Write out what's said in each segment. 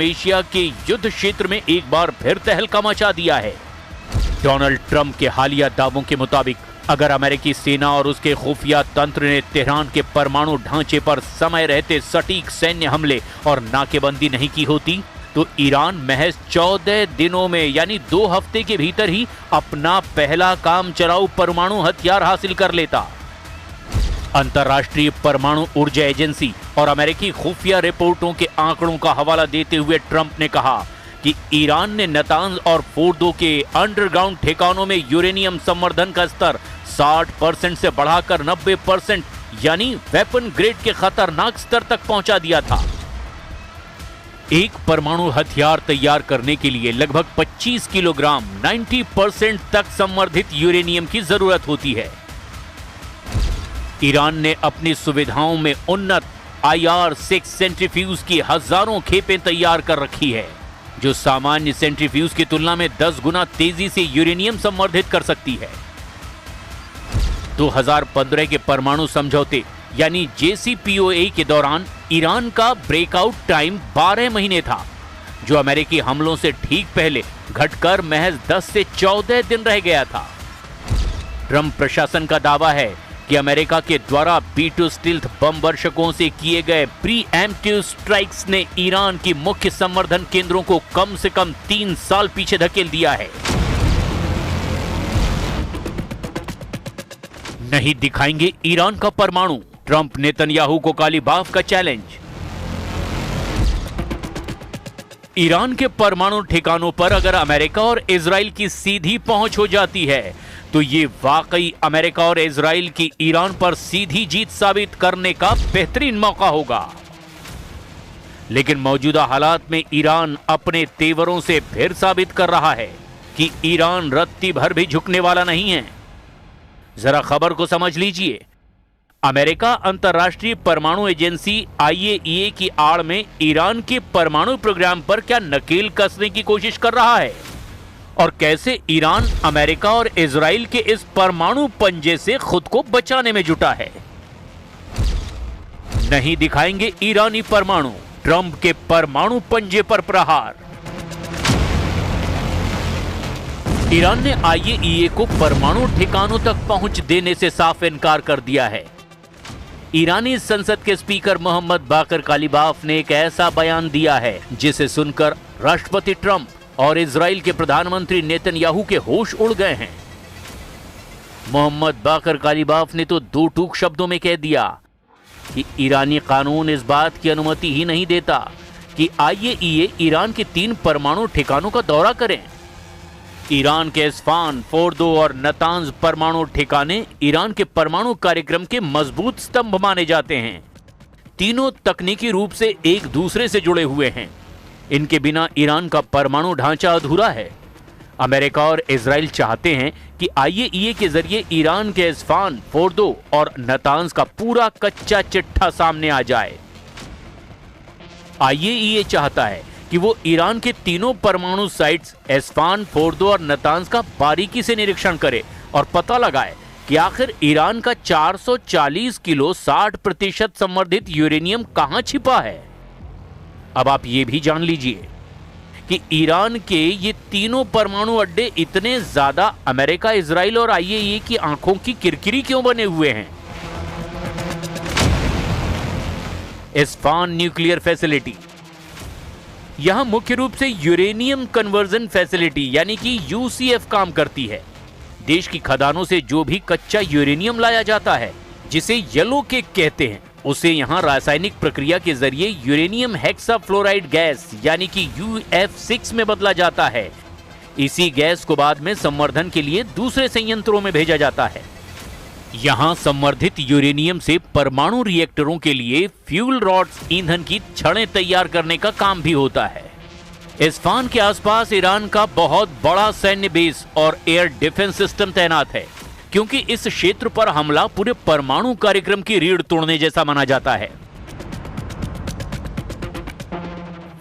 Asia के युद्ध क्षेत्र में एक बार फिर तहलका मचा दिया है। डोनाल्ड ट्रंप के हालिया दावों के मुताबिक अगर अमेरिकी सेना और उसके खुफिया तंत्र ने तेहरान के परमाणु ढांचे पर समय रहते सटीक सैन्य हमले और नाकेबंदी नहीं की होती तो ईरान महज 14 दिनों में यानी 2 हफ्ते के भीतर ही अपना पहला काम चलाऊ परमाणु हथियार हासिल कर लेता। अंतर्राष्ट्रीय परमाणु ऊर्जा एजेंसी और अमेरिकी खुफिया रिपोर्टों के आंकड़ों का हवाला देते हुए ट्रंप ने कहा कि ईरान ने नातांज और फोर्दो के अंडरग्राउंड ठिकानों में यूरेनियम संवर्धन का स्तर 60% से बढ़ाकर 90% यानी वेपन ग्रेड के खतरनाक स्तर तक पहुंचा दिया था। एक परमाणु हथियार तैयार करने के लिए लगभग 25 किलोग्राम 90% तक संवर्धित यूरेनियम की जरूरत होती है। ईरान ने अपनी सुविधाओं में उन्नत IR-6 सेंट्रीफ्यूज की हजारों खेपें तैयार कर रखी है जो सामान्य सेंट्रीफ्यूज की तुलना में 10 गुना तेजी से यूरेनियम संवर्धित कर सकती है। 2015 के परमाणु समझौते यानी JCPOA के दौरान ईरान का ब्रेकआउट टाइम 12 महीने था जो अमेरिकी हमलों से ठीक पहले घटकर महज 10 से 14 दिन रह गया था। ट्रंप प्रशासन का दावा है कि अमेरिका के द्वारा B-2 स्टील्थ बम वर्षकों से किए गए प्रीएम्प्टिव स्ट्राइक्स ने ईरान की मुख्य संवर्धन केंद्रों को कम से कम 3 साल पीछे धकेल दिया है। नहीं दिखाएंगे ईरान का परमाणु, ट्रंप नेतन्याहू को काली बाफ का चैलेंज। ईरान के परमाणु ठिकानों पर अगर अमेरिका और इजराइल की सीधी पहुंच हो जाती है तो ये वाकई अमेरिका और इजराइल की ईरान पर सीधी जीत साबित करने का बेहतरीन मौका होगा। लेकिन मौजूदा हालात में ईरान अपने तेवरों से फिर साबित कर रहा है कि ईरान रत्ती भर भी झुकने वाला नहीं है। जरा खबर को समझ लीजिए। अमेरिका अंतर्राष्ट्रीय परमाणु एजेंसी IAEA की आड़ में ईरान के परमाणु प्रोग्राम पर क्या नकेल कसने की कोशिश कर रहा है और कैसे ईरान अमेरिका और इजराइल के इस परमाणु पंजे से खुद को बचाने में जुटा है। नहीं दिखाएंगे ईरानी परमाणु, ट्रंप के परमाणु पंजे पर प्रहार। ईरान ने IAEA को परमाणु ठिकानों तक पहुंच देने से साफ इनकार कर दिया है। ईरानी संसद के स्पीकर मोहम्मद बाकर कालिबाफ ने एक ऐसा बयान दिया है जिसे सुनकर राष्ट्रपति ट्रंप और इजराइल के प्रधानमंत्री नेतन्याहू के होश उड़ गए हैं। मोहम्मद बाकर कालिबाफ ने तो 2 टूक शब्दों में कह दिया कि ईरानी कानून इस बात की अनुमति ही नहीं देता कि IAEA ईरान के 3 परमाणु ठिकानों का दौरा करें। ईरान के इस्फान, फोर्दो और नातांज परमाणु ठिकाने ईरान के परमाणु कार्यक्रम के मजबूत स्तंभ माने जाते हैं। तीनों तकनीकी रूप से एक दूसरे से जुड़े हुए हैं। इनके बिना ईरान का परमाणु ढांचा अधूरा है। अमेरिका और इजराइल चाहते हैं कि IAEA के जरिए ईरान के इस्फान, फोर्दो और नातांज का पूरा कच्चा चिट्ठा सामने आ जाए। IAEA चाहता है कि वो ईरान के तीनों परमाणु साइट्स इस्फान, फोर्दो और नातांज का बारीकी से निरीक्षण करे और पता लगाए कि आखिर ईरान का 440 किलो 60% संवर्धित यूरेनियम कहां छिपा है। अब आप ये भी जान लीजिए कि ईरान के ये तीनों परमाणु अड्डे इतने ज्यादा अमेरिका, इजराइल और IAEA की आंखों की किरकिरी क्यों बने हुए हैं। इस्फान न्यूक्लियर फैसिलिटी यहां मुख्य रूप से यूरेनियम कन्वर्जन फैसिलिटी यानी कि UCF काम करती है। देश की खदानों से जो भी कच्चा यूरेनियम लाया जाता है जिसे येलो केक कहते हैं उसे यहां रासायनिक प्रक्रिया के जरिए यूरेनियम हेक्साफ्लोराइड गैस यानी कि UF6 में बदला जाता है। इसी गैस को बाद में संवर्धन के लिए दूसरे संयंत्रों में भेजा जाता है। यहां संवर्धित यूरेनियम से परमाणु रिएक्टरों के लिए फ्यूल रॉड्स ईंधन की छड़ें तैयार करने का काम भी होता है। इस्फान के आसपास ईरान का बहुत बड़ा सैन्य बेस और एयर डिफेंस सिस्टम तैनात है क्योंकि इस क्षेत्र पर हमला पूरे परमाणु कार्यक्रम की रीढ़ तोड़ने जैसा माना जाता है।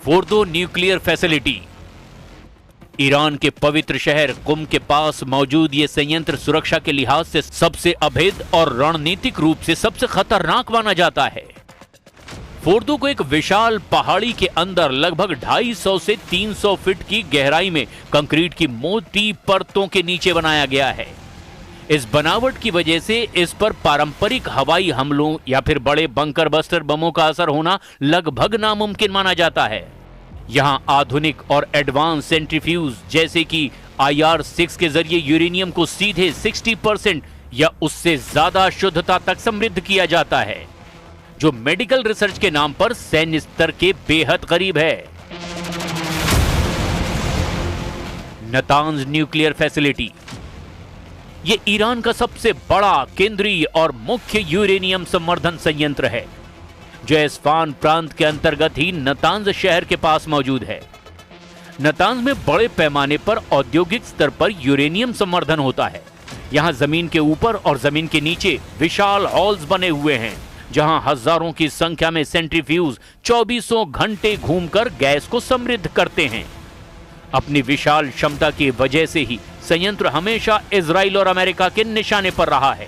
फोर्दो न्यूक्लियर फैसिलिटी ईरान के पवित्र शहर कुम के पास मौजूद ये संयंत्र सुरक्षा के लिहाज से सबसे अभेद और रणनीतिक रूप से सबसे खतरनाक माना जाता है। फोर्दो को एक विशाल पहाड़ी के अंदर लगभग 250 से 300 फीट की गहराई में कंक्रीट की मोटी परतों के नीचे बनाया गया है। इस बनावट की वजह से इस पर पारंपरिक हवाई हमलों या फिर बड़े बंकर बस्टर बमों का असर होना लगभग नामुमकिन माना जाता है। यहां आधुनिक और एडवांस सेंट्रीफ्यूज जैसे कि IR-6 के जरिए यूरेनियम को सीधे 60% या उससे ज्यादा शुद्धता तक समृद्ध किया जाता है, जो मेडिकल रिसर्च के नाम पर सैन्य स्तर के बेहद करीब है। नातांज न्यूक्लियर फैसिलिटी ये ईरान का सबसे बड़ा केंद्रीय और मुख्य यूरेनियम संवर्धन संयंत्र है, जो इस्फान प्रांत के अंतर्गत ही नातांज शहर के पास मौजूद है। नातांज में बड़े पैमाने पर औद्योगिक स्तर पर यूरेनियम संवर्धन होता है। यहां जमीन के ऊपर और जमीन के नीचे विशाल हॉल्स बने हुए हैं, जहां हजारों की संख्या में सेंट्रीफ्यूज 24 घंटे घूमकर गैस को समृद्ध करते हैं। अपनी विशाल क्षमता की वजह से ही संयंत्र हमेशा इजराइल और अमेरिका के निशाने पर रहा है।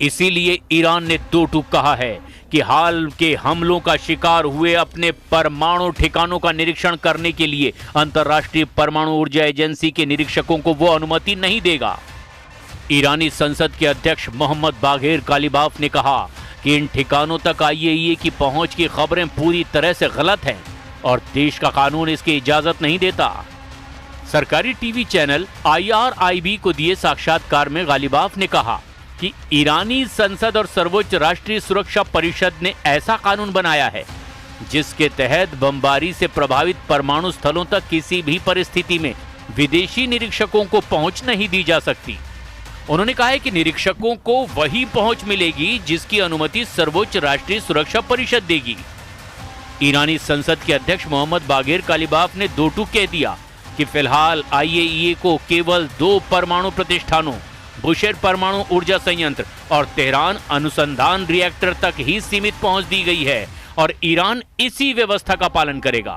इसीलिए ईरान ने दो टूक कहा है कि हाल के हमलों का शिकार हुए अपने परमाणु ठिकानों का निरीक्षण करने के लिए अंतर्राष्ट्रीय परमाणु ऊर्जा एजेंसी के निरीक्षकों को वो अनुमति नहीं देगा। ईरानी संसद के अध्यक्ष मोहम्मद बाघेर कालिबाफ ने कहा कि इन ठिकानों तक IAEA की पहुंच की खबरें पूरी तरह से गलत हैं और देश का कानून इसकी इजाजत नहीं देता। सरकारी टीवी चैनल IRIB को दिए साक्षात्कार में गालिबाफ ने कहा कि ईरानी संसद और सर्वोच्च राष्ट्रीय सुरक्षा परिषद ने ऐसा कानून बनाया है जिसके तहत बमबारी से प्रभावित परमाणु स्थलों तक किसी भी परिस्थिति में विदेशी निरीक्षकों को पहुंच नहीं दी जा सकती। उन्होंने कहा है कि निरीक्षकों को वही पहुंच मिलेगी जिसकी अनुमति सर्वोच्च राष्ट्रीय सुरक्षा परिषद देगी। ईरानी संसद के अध्यक्ष मोहम्मद बाघेर कालिबाफ ने दो टूक कह दिया कि फिलहाल IAEA को केवल 2 परमाणु प्रतिष्ठानों बुशेर परमाणु ऊर्जा संयंत्र और तेहरान अनुसंधान रिएक्टर तक ही सीमित पहुंच दी गई है और ईरान इसी व्यवस्था का पालन करेगा।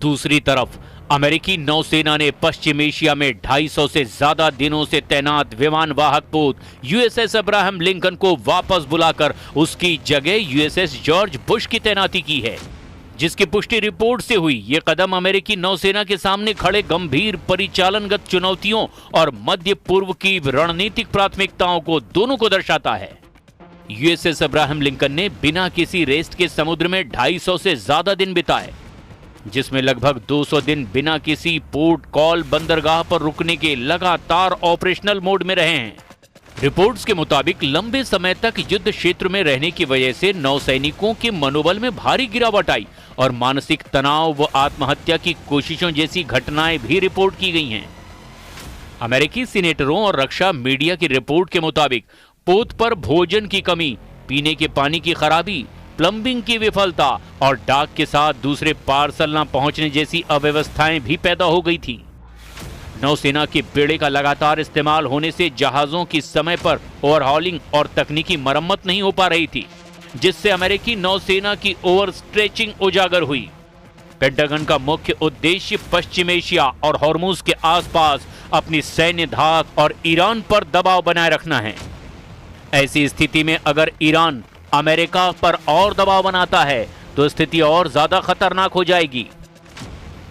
दूसरी तरफ अमेरिकी नौसेना ने पश्चिम एशिया में 250 से ज्यादा दिनों से तैनात विमान वाहक पोत USS अब्राहम लिंकन को वापस बुलाकर उसकी जगह USS जॉर्ज बुश की तैनाती की है, जिसकी पुष्टि रिपोर्ट से हुई। ये कदम अमेरिकी नौसेना के सामने खड़े गंभीर परिचालनगत चुनौतियों और मध्य पूर्व की रणनीतिक प्राथमिकताओं को दोनों को दर्शाता है। USS अब्राहम लिंकन ने बिना किसी रेस्ट के समुद्र में 250 से ज्यादा दिन बिताए, जिसमें लगभग 200 दिन बिना किसी पोर्ट कॉल बंदरगाह पर रुकने के लगातार ऑपरेशनल मोड में रहे हैं। रिपोर्ट्स के मुताबिक लंबे समय तक युद्ध क्षेत्र में रहने की वजह से नौसैनिकों के मनोबल में भारी गिरावट आई और मानसिक तनाव व आत्महत्या की कोशिशों जैसी घटनाएं भी रिपोर्ट की गई हैं। अमेरिकी सीनेटरों और रक्षा मीडिया की रिपोर्ट के मुताबिक पोत पर भोजन की कमी, पीने के पानी की खराबी, प्लम्बिंग की विफलता और डाक के साथ दूसरे पार्सल न पहुंचने जैसी अव्यवस्थाएं भी पैदा हो गई थी। नौसेना के बेड़े का लगातार इस्तेमाल होने से जहाजों की समय पर ओवरहॉलिंग और तकनीकी मरम्मत नहीं हो पा रही थी, जिससे अमेरिकी नौसेना की ओवर स्ट्रेचिंग उजागर हुई। पेंटागन का मुख्य उद्देश्य पश्चिम एशिया और हॉर्मुज के आसपास अपनी सैन्य धाक और ईरान पर दबाव बनाए रखना है। ऐसी स्थिति में अगर ईरान अमेरिका पर और दबाव बनाता है तो स्थिति और ज्यादा खतरनाक हो जाएगी।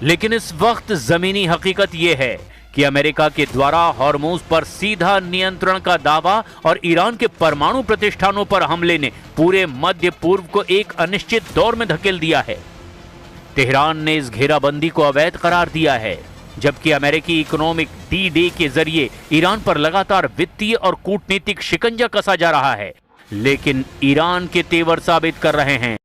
लेकिन इस वक्त जमीनी हकीकत यह है कि अमेरिका के द्वारा हॉर्मुज पर सीधा नियंत्रण का दावा और ईरान के परमाणु प्रतिष्ठानों पर हमले ने पूरे मध्य पूर्व को एक अनिश्चित दौर में धकेल दिया है। तेहरान ने इस घेराबंदी को अवैध करार दिया है, जबकि अमेरिकी इकोनॉमिक D-Day के जरिए ईरान पर लगातार वित्तीय और कूटनीतिक शिकंजा कसा जा रहा है, लेकिन ईरान के तेवर साबित कर रहे हैं